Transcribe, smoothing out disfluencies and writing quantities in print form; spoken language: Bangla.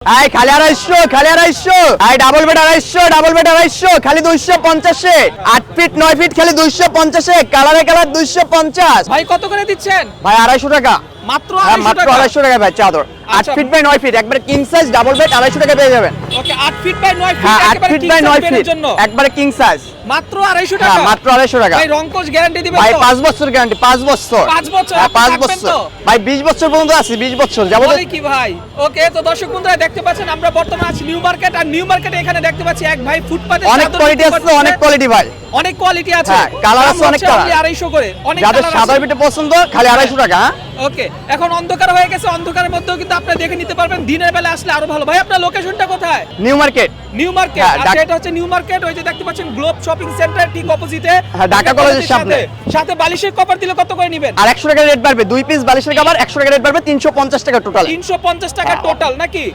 আই খালি 250 আই ডাবল বেড 250 খালি 250 8 ফিট 9 ফিট খালি 250 কালারে কালার 250 ভাই কত করে দিচ্ছেন? ভাই 250 টাকা মাত্র মাত্র 250 টাকা। 250 টাকা ভাই চাদর 8 আচ্ছা। ফিট বাই 9 ফিট একবারে কিং সাইজ ডাবল বেড 250 টাকা পেয়ে যাবেন। ওকে 8 ফিট বাই 9 ফিট হ্যাঁ 8 একেবারে feet king by 9 size feet bed এর জন্য একবারে কিং সাইজ মাত্র 250 টাকা। হ্যাঁ মাত্র 250 টাকা ভাই রংকশ গ্যারান্টি দিবেন ভাই তো? 5 বছর গ্যারান্টি 5 বছর 5 বছর হ্যাঁ আপনি 5 থাকবেন বছর তো? ভাই 20 বছর পর্যন্ত আছে 20 বছর যাবতীয় বলে কি ভাই? ওকে তো দর্শক বন্ধুরা দেখতে পাচ্ছেন আমরা বর্তমানে আছি নিউ মার্কেট আর নিউ মার্কেটে এখানে দেখতে পাচ্ছি এক ভাই ফুটপাতে অনেক কোয়ালিটি আছে অনেক কোয়ালিটি ভাই অনেক কোয়ালিটি আছে হ্যাঁ, কালার দাম আছে অনেক হচ্ছে কালার। only 250 করে অনেক যাদের কালার সাদা আছে। পিঠে পছন্দ খালি 250 টাকা হ্যাঁ ওকে এখন অন্ধকার হয়ে গেছে অন্ধকারের মধ্যেও কিন্তু আপনি দেখে নিতে পারবেন দিনের বেলা আসলে আরো ভালো ভাই আপনার লোকেশনটা কোথায় নিউ মার্কেট নিউ মার্কেট হ্যাঁ, আচ্ছা এটা হচ্ছে নিউ মার্কেট ওই যে দেখতে পাচ্ছেন গ্লোব শপিং সেন্টার ঠিক অপোজিটে হ্যাঁ, ঢাকা কলেজের সামনে। সাথে বালিশের কভার দিলে কত করে নেবেন আর 100 টাকা রেট বাড়বে 2 পিস বালিশের কভার 100 টাকা রেট বাড়বে 350 টাকা টোটাল 350 টাকা টোটাল নাকি